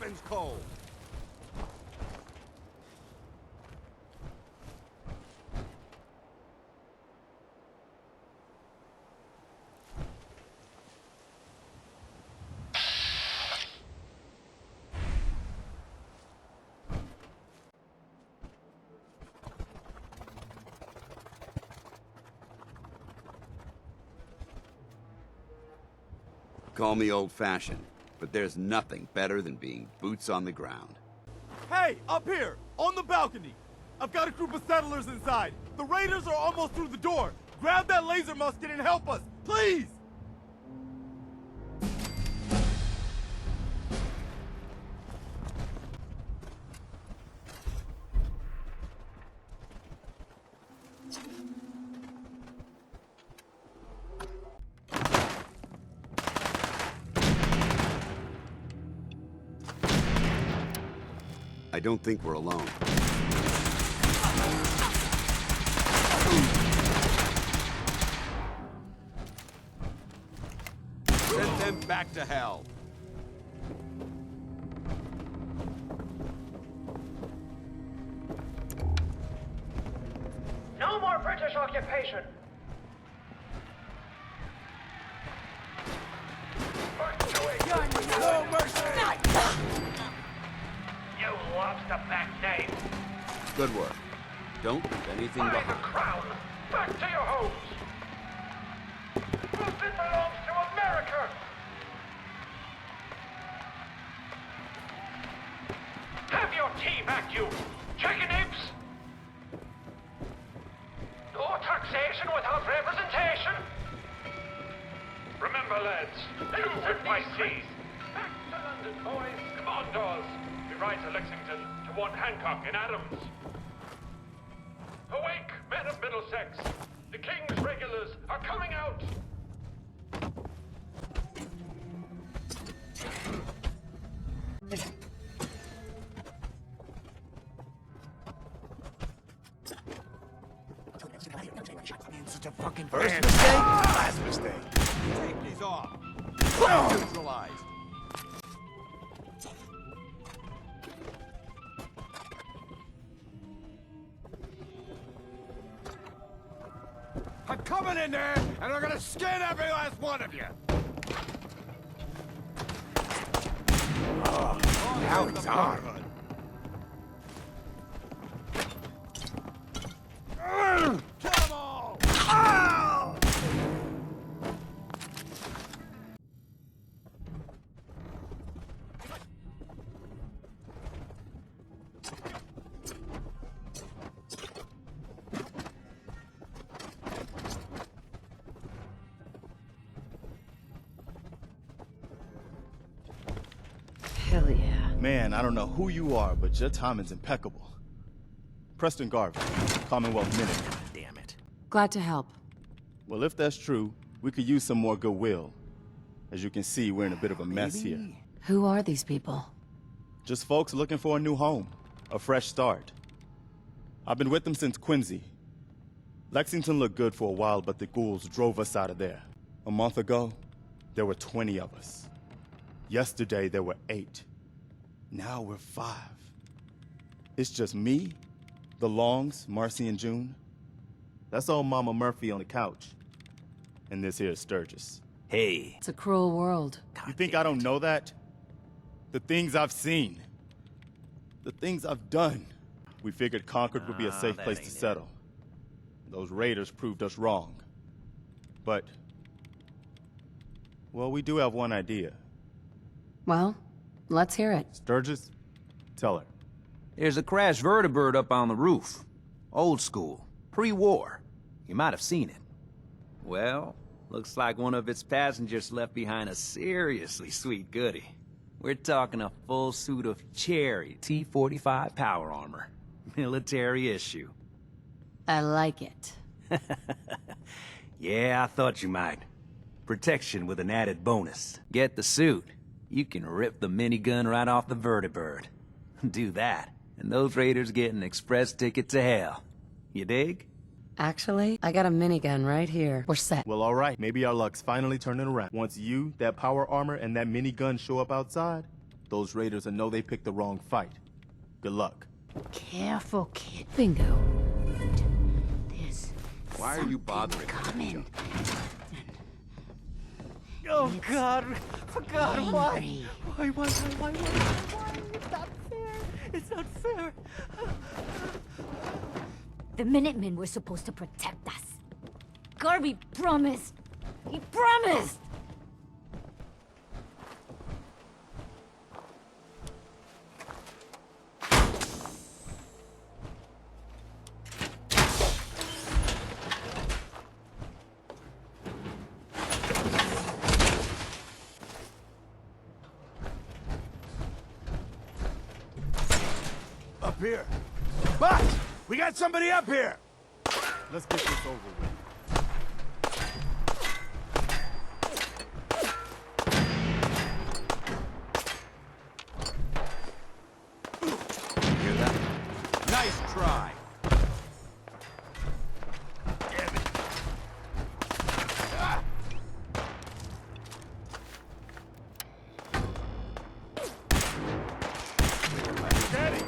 heavens cold. Call me old-fashioned, but there's nothing better than being boots on the ground. Hey, up here, on the balcony. I've got a group of settlers inside. The raiders are almost through the door. Grab that laser musket and help us, please! I don't think we're alone. Send them back to hell. No more British occupation! No mercy! You lobster-back knave! Good work. Don't leave anything By the behind. crown! Back to your homes! Brooklyn belongs to America! Have your tea back, you chicken apes! No taxation without representation! Remember, lads, you fit my seas! Back to London, boys! Come on, Dawes! We ride to Lexington to warn Hancock and Adams. Awake, men of Middlesex! The King's regulars are coming out! Such a fucking first mistake, last mistake. Safety's off. Neutralized. I'm coming in there, and I'm gonna skin every last one of you! Oh, now it's on. Kill them all! Hell yeah. Man, I don't know who you are, but your timing's impeccable. Preston Garvey, Commonwealth Minutemen. Damn it. Glad to help. Well, if that's true, we could use some more goodwill. As you can see, we're in a bit of a mess here. Who are these people? Just folks looking for a new home, a fresh start. I've been with them since Quincy. Lexington looked good for a while, but the ghouls drove us out of there. A month ago, there were 20 of us. Yesterday, there were 8. Now we're 5. It's just me, the Longs, Marcy and June. That's old Mama Murphy on the couch. And this here is Sturgis. Hey. It's a cruel world. You think I don't know that? The things I've seen. The things I've done. We figured Concord would be a safe place to settle. Those raiders proved us wrong. But, well, we do have one idea. Well, let's hear it. Sturgis, tell her. There's a crashed vertibird up on the roof. Old school. Pre-war. You might have seen it. Well, looks like one of its passengers left behind a seriously sweet goodie. We're talking a full suit of cherry T-45 power armor. Military issue. I like it. Yeah, I thought you might. Protection with an added bonus. Get the suit. You can rip the minigun right off the vertibird. Do that, and those raiders get an express ticket to hell. You dig? Actually, I got a minigun right here. We're set. Well, all right. Maybe our luck's finally turning around. Once you, that power armor, and that minigun show up outside, Those raiders will know they picked the wrong fight. Good luck. Careful, kid. Bingo. There's Why are you bothering coming. me? Oh, God. For God, why? Angry. Why? It's not fair. It's not fair. The Minutemen were supposed to protect us. Garvey promised. He promised! Up here. Boss! We got somebody up here! Let's get this over with. Hear that? Nice try. Damn it. Ah! Steady!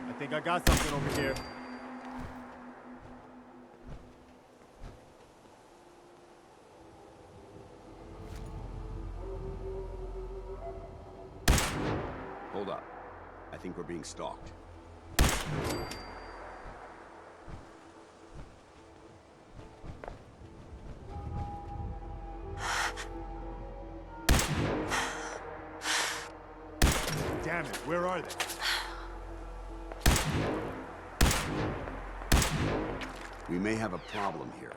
I think I got something over here. Hold up. I think we're being stalked. Damn it, where are they? We may have a problem here.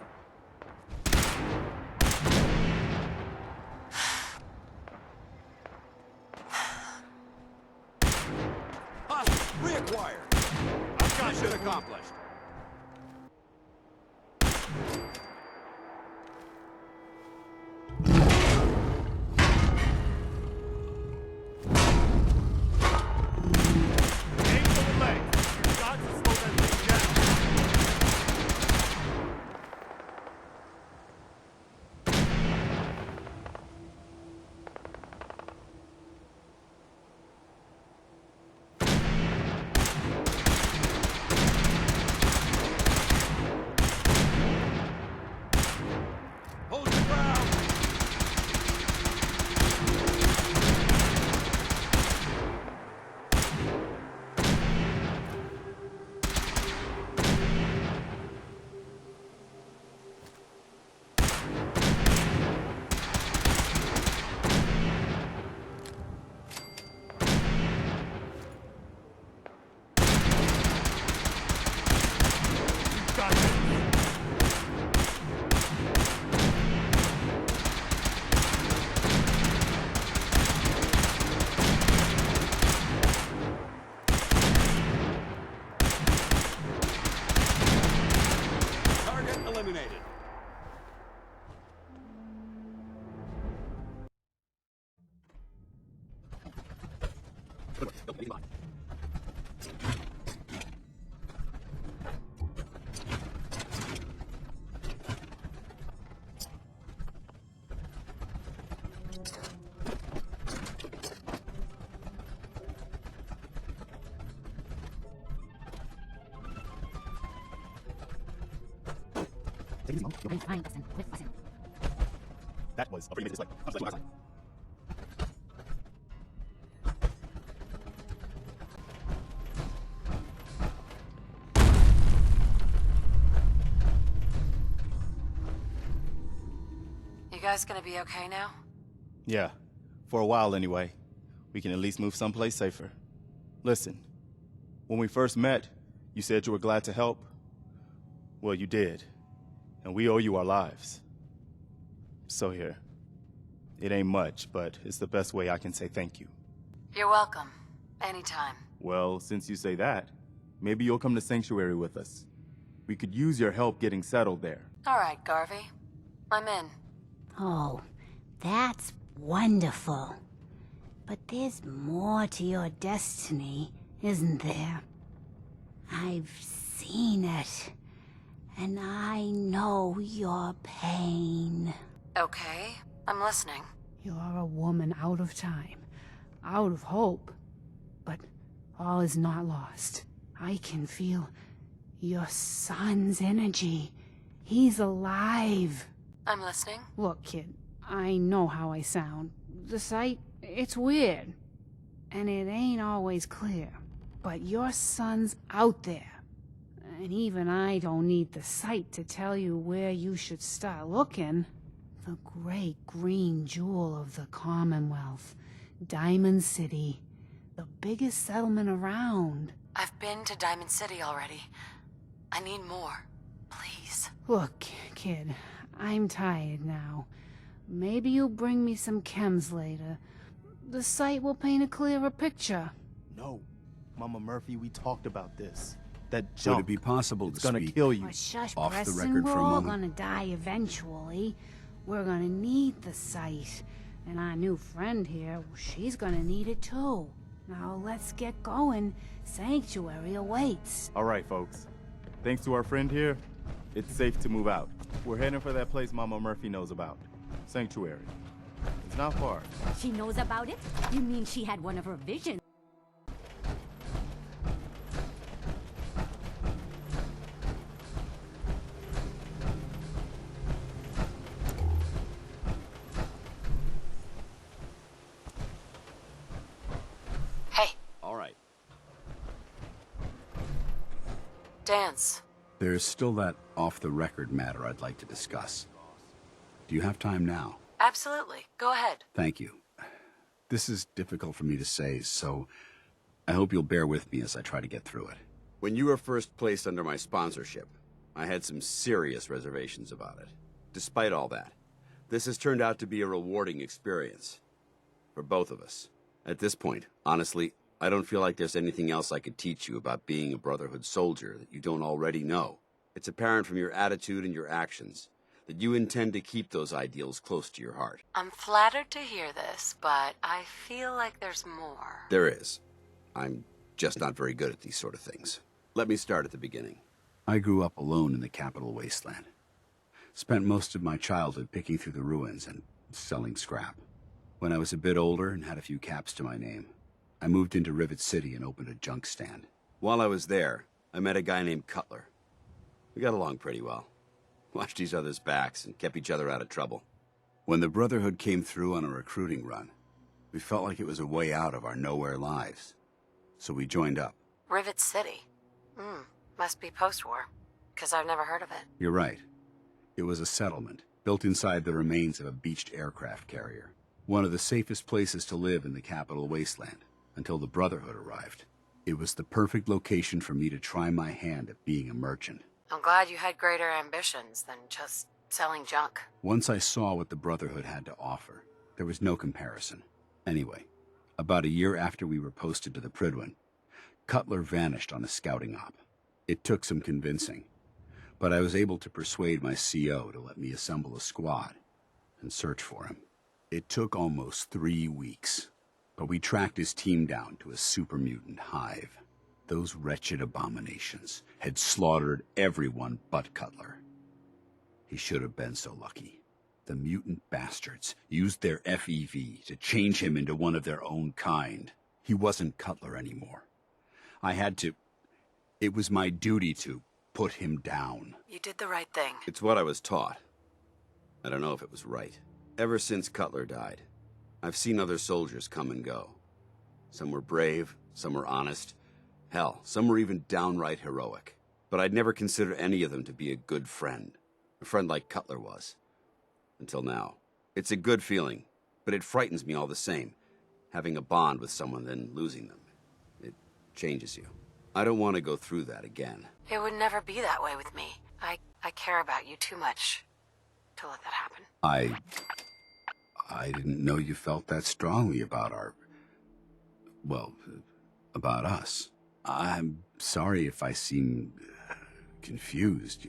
Hostage reacquired. Mission accomplished. Aim for the leg. You've got to slow that thing down. Hold your ground. You've got this. Target eliminated. I'm fine, listen. Quit fussing. That was a pretty display. Last time. You guys gonna be okay now? Yeah, for a while anyway. We can at least move someplace safer. Listen, when we first met, you said you were glad to help. Well, you did. And we owe you our lives. So here. It ain't much, but it's the best way I can say thank you. You're welcome. Anytime. Well, since you say that, maybe you'll come to Sanctuary with us. We could use your help getting settled there. All right, Garvey. I'm in. Oh, that's wonderful. But there's more to your destiny, isn't there? I've seen it, and I know your pain. Okay, I'm listening. You're a woman out of time, out of hope. But all is not lost. I can feel your son's energy. He's alive. I'm listening. Look, kid, I know how I sound. The sight, it's weird. And it ain't always clear. But your son's out there. And even I don't need the sight to tell you where you should start looking. The great green jewel of the Commonwealth. Diamond City. The biggest settlement around. I've been to Diamond City already. I need more. Please. Look, kid, I'm tired now. Maybe you'll bring me some chems later. The sight will paint a clearer picture. No. Mama Murphy, we talked about this. That Would jump, it be possible it's to gonna speak kill you. Well, shush, off the Preston, record we're for a all moment? gonna die eventually. We're gonna need the sight. And our new friend here, she's gonna need it too. Now let's get going. Sanctuary awaits. All right, folks. Thanks to our friend here, it's safe to move out. We're heading for that place Mama Murphy knows about. Sanctuary. It's not far. She knows about it? You mean she had one of her visions? Hey, All right. Danse. There's still that off-the-record matter I'd like to discuss. Do you have time now? Absolutely. Go ahead. Thank you. This is difficult for me to say, so I hope you'll bear with me as I try to get through it. When you were first placed under my sponsorship, I had some serious reservations about it. Despite all that, this has turned out to be a rewarding experience. For both of us. At this point, honestly, I don't feel like there's anything else I could teach you about being a Brotherhood soldier that you don't already know. It's apparent from your attitude and your actions that you intend to keep those ideals close to your heart. I'm flattered to hear this, but I feel like there's more. There is. I'm just not very good at these sort of things. Let me start at the beginning. I grew up alone in the capital wasteland. Spent most of my childhood picking through the ruins and selling scrap. When I was a bit older and had a few caps to my name, I moved into Rivet City and opened a junk stand. While I was there, I met a guy named Cutler. We got along pretty well. Watched each other's backs and kept each other out of trouble. When the Brotherhood came through on a recruiting run, we felt like it was a way out of our nowhere lives. So we joined up. Rivet City. Must be post-war, because I've never heard of it. You're right. It was a settlement, built inside the remains of a beached aircraft carrier. One of the safest places to live in the capital wasteland, until the Brotherhood arrived. It was the perfect location for me to try my hand at being a merchant. I'm glad you had greater ambitions than just selling junk. Once I saw what the Brotherhood had to offer, there was no comparison. Anyway, about a year after we were posted to the Prydwen, Cutler vanished on a scouting op. It took some convincing, but I was able to persuade my CO to let me assemble a squad and search for him. It took almost 3 weeks, but we tracked his team down to a super mutant hive. Those wretched abominations had slaughtered everyone but Cutler. He should have been so lucky. The mutant bastards used their FEV to change him into one of their own kind. He wasn't Cutler anymore. It was my duty to put him down. You did the right thing. It's what I was taught. I don't know if it was right. Ever since Cutler died, I've seen other soldiers come and go. Some were brave, some were honest. Hell, some were even downright heroic. But I'd never considered any of them to be a good friend. A friend like Cutler was. Until now. It's a good feeling, but it frightens me all the same. Having a bond with someone, then losing them. It changes you. I don't want to go through that again. It would never be that way with me. I care about you too much to let that happen. I didn't know you felt that strongly about well, about us. I'm sorry if I seem confused.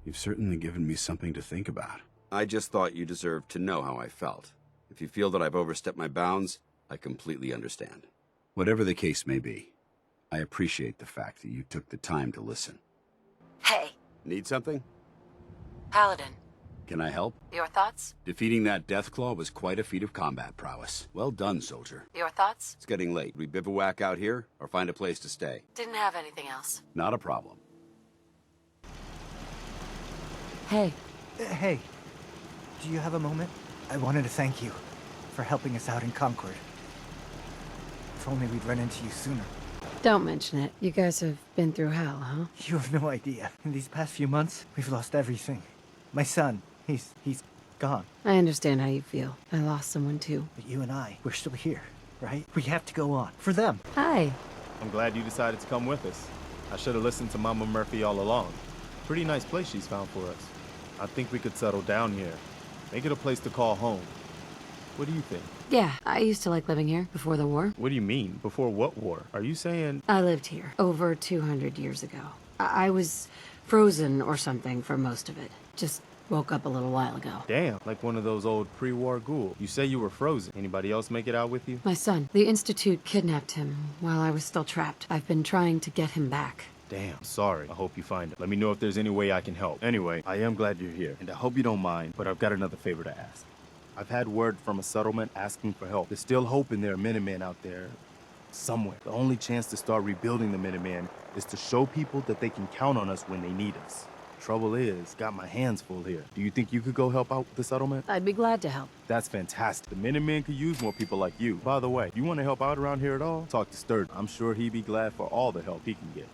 You've certainly given me something to think about. I just thought you deserved to know how I felt. If you feel that I've overstepped my bounds, I completely understand. Whatever the case may be, I appreciate the fact that you took the time to listen. Hey, Need something? Paladin. Can I help? Your thoughts? Defeating that Deathclaw was quite a feat of combat prowess. Well done, soldier. Your thoughts? It's getting late. We bivouac out here, or find a place to stay? Didn't have anything else. Not a problem. Hey. Hey, do you have a moment? I wanted to thank you for helping us out in Concord. If only we'd run into you sooner. Don't mention it. You guys have been through hell, huh? You have no idea. In these past few months, we've lost everything. My son, he's gone. I understand how you feel. I lost someone too. But you and I, we're still here, right? We have to go on. For them. Hi. I'm glad you decided to come with us. I should have listened to Mama Murphy all along. Pretty nice place she's found for us. I think we could settle down here. Make it a place to call home. What do you think? Yeah, I used to like living here before the war. What do you mean? Before what war? Are you saying... I lived here over 200 years ago. I was frozen or something for most of it. Just woke up a little while ago. Damn, like one of those old pre-war ghouls. You say you were frozen. Anybody else make it out with you? My son. The Institute kidnapped him while I was still trapped. I've been trying to get him back. Damn, sorry. I hope you find it. Let me know if there's any way I can help. Anyway, I am glad you're here, and I hope you don't mind, but I've got another favor to ask. I've had word from a settlement asking for help. There's still hope in there are Minutemen out there somewhere. The only chance to start rebuilding the Minutemen is to show people that they can count on us when they need us. Trouble is, got my hands full here. Do you think you could go help out with the settlement? I'd be glad to help. That's fantastic. The Minutemen could use more people like you. By the way, you want to help out around here at all? Talk to Sturgeon. I'm sure he'd be glad for all the help he can get.